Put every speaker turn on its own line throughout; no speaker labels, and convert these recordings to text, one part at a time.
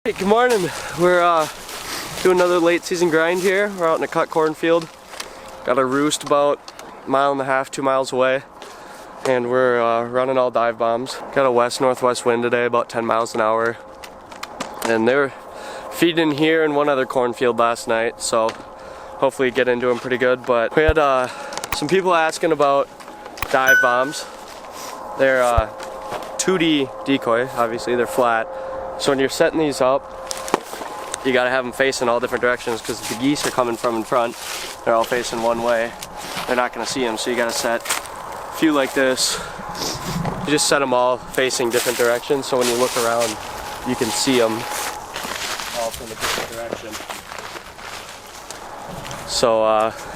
Hey, good morning. We're doing another late season grind here. We're out in a cut cornfield. Got a roost about 1.5 miles, 2 miles away. And we're running all dive bombs. Got a west-northwest wind today, about 10 miles an hour. And they were feeding here in one other cornfield last night, so hopefully get into them pretty good. But we had some people asking about dive bombs. They're 2D decoy, obviously, they're flat. So when you're setting these up, you gotta have them facing all different directions because the geese are coming from in front. They're all facing one way. They're not gonna see them, so you gotta set a few like this. You just set them all facing different directions, so when you look around, you can see them all from a different direction. So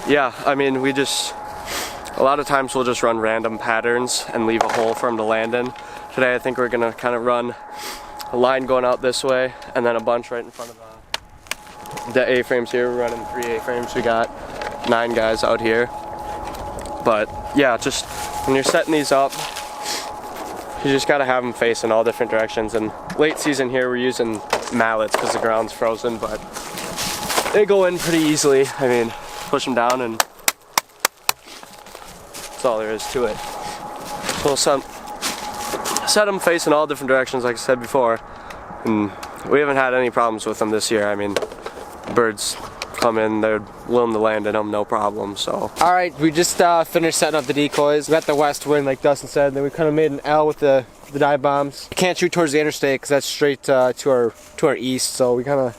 yeah, I mean, a lot of times we'll just run random patterns and leave a hole for them to land in. Today I think we're gonna kind of run a line going out this way and then a bunch right in front of the A-frames here. We're running 3 A-frames. We got 9 guys out here. But yeah, just when you're setting these up, you just gotta have them facing all different directions. And late season here we're using mallets because the ground's frozen, but they go in pretty easily. I mean, push them down and that's all there is to it. So we'll set them facing all different directions like I said before, and we haven't had any problems with them this year. I mean, birds come in, they're willing to land in them, no problem. So
alright, we just finished setting up the decoys. We got the west wind like Dustin said, and then we kind of made an L with the dive bombs. We can't shoot towards the interstate because that's straight to our east, so we kind of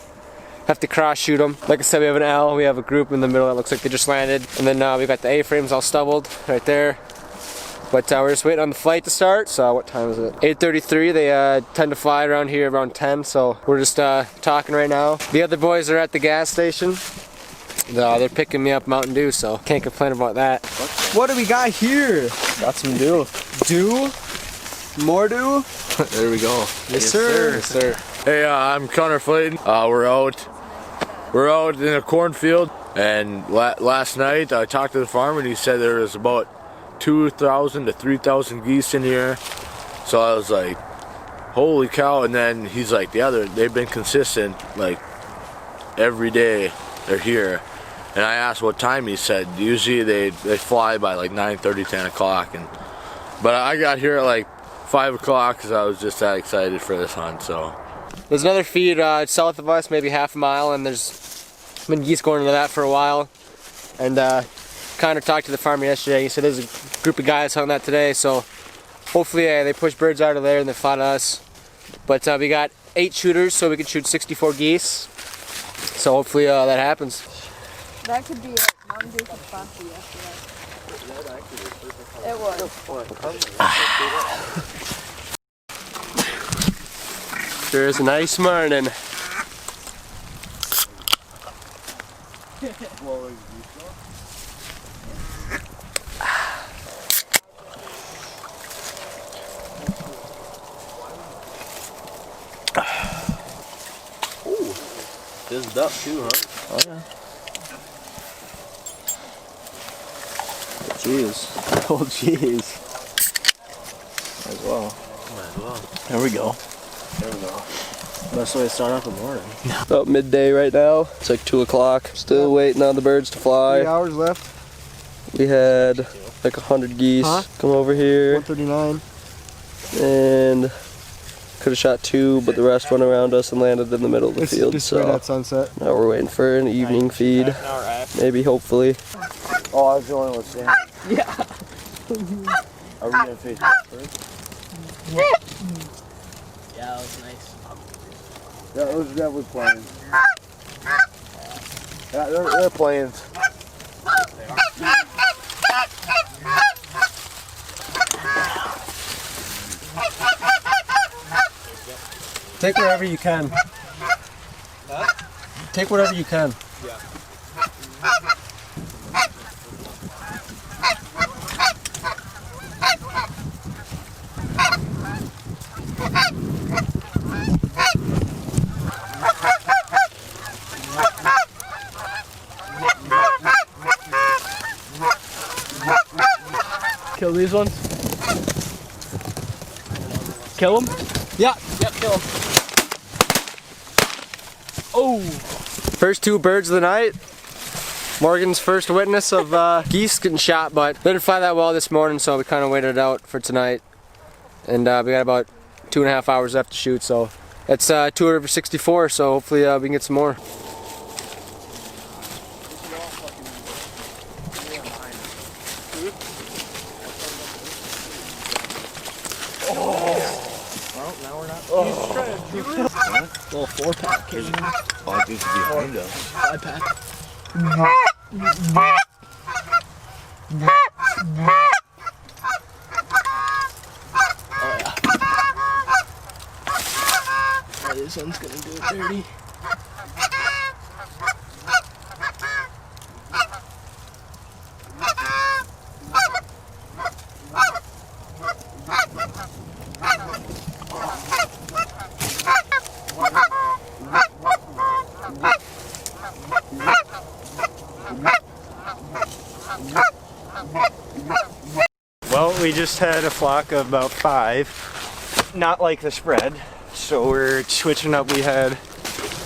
have to cross shoot them. Like I said, we have an L, we have a group in the middle that looks like they just landed, and then we got the A-frames all stubbled right there. But we're just waiting on the flight to start. So what time is it? 8:33. They tend to fly around here around 10, so we're just talking right now. The other boys are at the gas station. They're picking me up Mountain Dew, so can't complain about that.
What do we got here?
Got some dew.
Dew? More dew?
There we go.
Yes, sir.
Yes, sir.
Hey, I'm Connor Flayton. We're out in a cornfield, and last night I talked to the farmer and he said there was about 2,000 to 3,000 geese in here. So I was like, holy cow. And then he's like, yeah, they've been consistent, like every day they're here. And I asked what time. He said usually they fly by like 9:30, 10 o'clock. But I got here at like 5 o'clock because I was just that excited for this hunt. So
there's another feed south of us, maybe half a mile, and there's been geese going into that for a while. And kind of talked to the farmer yesterday. He said there's a group of guys hunting that today, so hopefully they push birds out of there and they fly to us. But we got 8 shooters, so we can shoot 64 geese. So hopefully that happens.
That could be it. Mountain Dew could sponsor you after that. It was.
sure is a nice morning.
Fizzed up too, huh?
Oh yeah. Jeez.
Oh jeez. Might as well. There we go. There we go. Best way to start off the morning.
About midday right now. It's like 2 o'clock. Still waiting on the birds to fly.
3 hours left.
We had like 100 geese come over here.
139.
And could have shot 2, but the rest went around us and landed in the middle of the field.
Just
so
right at sunset.
now we're waiting for an evening feed. Maybe, hopefully.
Oh, I was the only one saying.
Yeah.
Are we gonna face that first?
Yeah, that was nice.
Yeah, those are definitely planes. Yeah, they're planes. Take wherever you can. Huh? Take whatever you can. Yeah.
Kill these ones? Kill them?
Yeah, yep, kill them. Oh! First 2 birds of the night. Morgan's first witness of geese getting shot, but didn't fly that well this morning, so we kind of waited it out for tonight. And we got about 2.5 hours left to shoot, so it's 2 over 64, so hopefully we can get some more.
Little 4-pack.
Oh, I think it's behind us.
5-pack. Oh, this one's gonna do it dirty.
Well, we just had a flock of about 5, not like the spread, so we're switching up. We had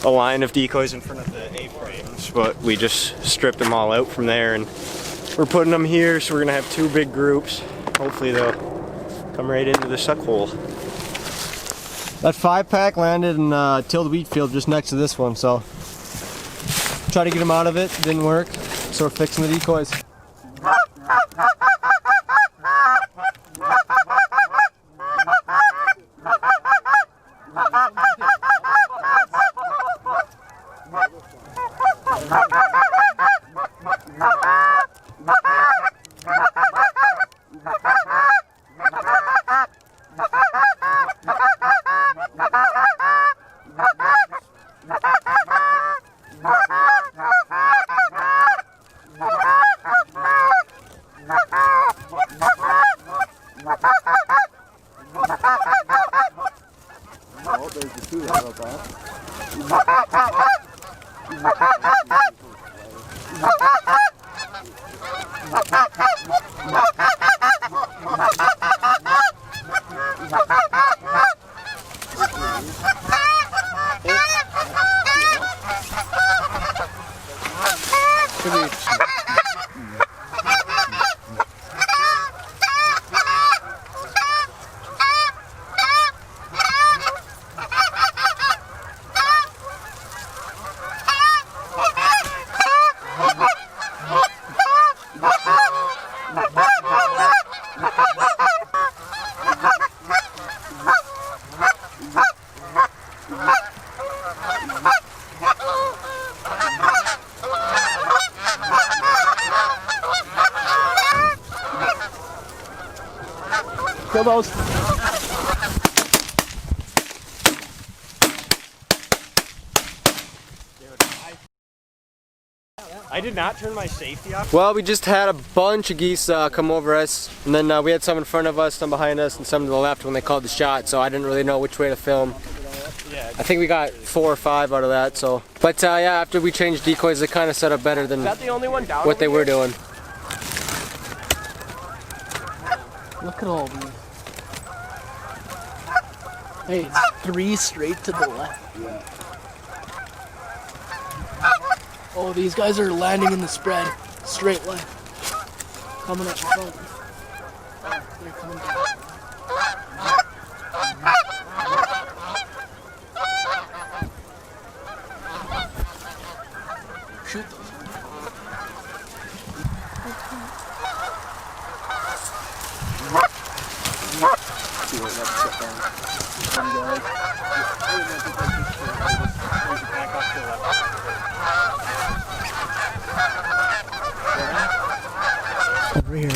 a line of decoys in front of the A-frames, but we just stripped them all out from there, and we're putting them here, so we're gonna have 2 big groups. Hopefully they'll come right into the suck hole.
That 5-pack landed in tilled wheat field just next to this one, so try to get them out of it, didn't work, so we're fixing the decoys.
Kill those.
I did not turn my safety off.
Well, we just had a bunch of geese come over us, and then we had some in front of us, some behind us, and some to the left when they called the shot, so I didn't really know which way to film. I think we got 4 or 5 out of that, so. But yeah, after we changed decoys, they kind of set up better than
Is that the only one down
what they were doing.
Look at all these. Hey, it's 3 straight to the left. Yeah. Oh, these guys are landing in the spread. Straight left. Coming up front. Oh, they're coming down. Shoot those. Over here.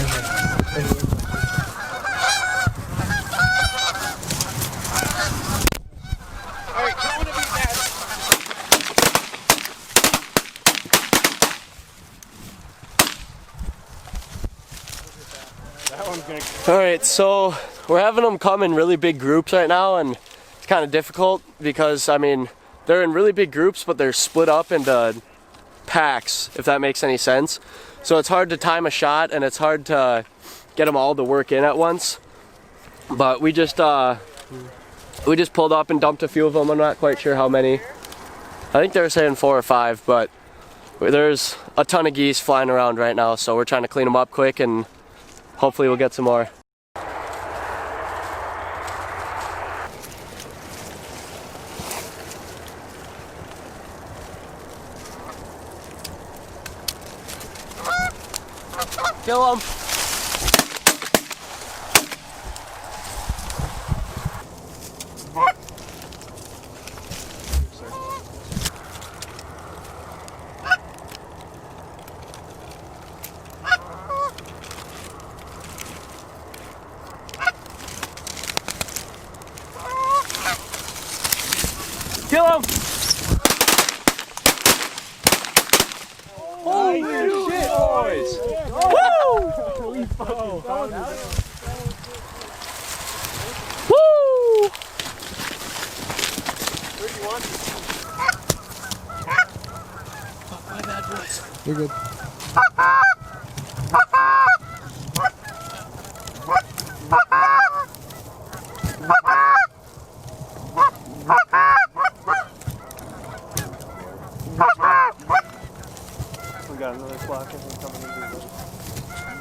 Alright, so we're having them come in really big groups right now, and it's kind of difficult because, I mean, they're in really big groups, but they're split up into packs, if that makes any sense. So it's hard to time a shot, and it's hard to get them all to work in at once. But we just pulled up and dumped a few of them. I'm not quite sure how many. I think they were saying 4 or 5, but there's a ton of geese flying around right now, so we're trying to clean them up quick and hopefully we'll get some more. Kill them! Kill him! Holy shit, boys! Woo! We fucking found it. Woo! Where do you want these? Oh, my bad, boys.
You're good.
We got another flock coming in.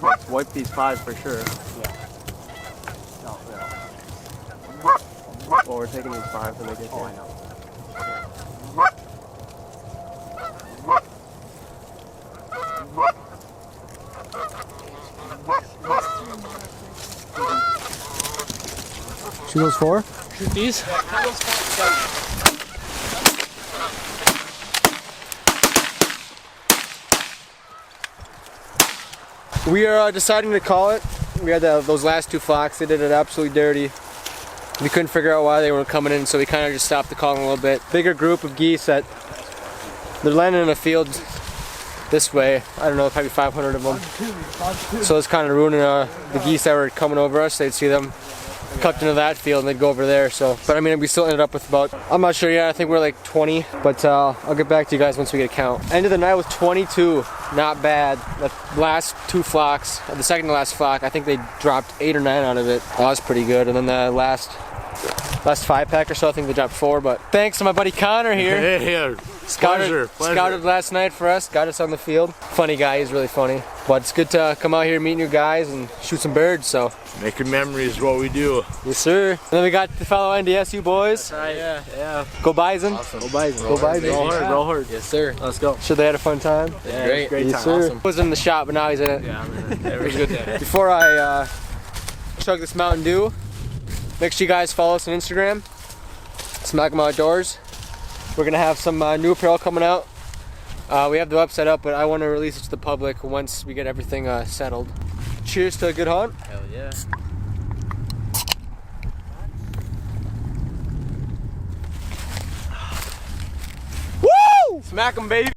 Let's wipe these 5 for sure. Yeah. No, yeah. Well, we're taking these 5 when they get here. Oh, I know.
Shoot those 4?
Shoot these?
We are deciding to call it. We had those last 2 flocks. They did it absolutely dirty. We couldn't figure out why they weren't coming in, so we kind of just stopped the calling a little bit. Bigger group of geese that they're landing in a field this way. I don't know, probably 500 of them. So it's kind of ruining the geese that were coming over us. They'd see them cut into that field and they'd go over there. So, but I mean, we still ended up with about, I'm not sure yet, I think we're like 20, but I'll get back to you guys once we get a count. End of the night with 22, not bad. The last 2 flocks, the second to last flock, I think they dropped 8 or 9 out of it. That was pretty good. And then the last 5-pack or so, I think they dropped 4, but thanks to my buddy Connor here.
Hey,
Scouted last night for us, got us on the field. Funny guy, he's really funny. But it's good to come out here, meet new guys, and shoot some birds, so.
making memories is what we do.
Yes, sir. And then we got the fellow NDSU boys.
Yeah.
Go Bison.
Awesome.
Go Bison. Go Bison.
Roll hard.
Yes, sir.
Let's go.
Sure they had a fun time?
Yeah,
Great
time.
sir.
Awesome.
He was in the shop, but now he's in it.
Yeah, man. It was a good day.
Before I chug this Mountain Dew, make sure you guys follow us on Instagram. Smackem Outdoors. We're gonna have some new apparel coming out. We have the website up, but I want to release it to the public once we get everything settled. Cheers to a good hunt.
Hell yeah.
Woo! Smack 'em, baby.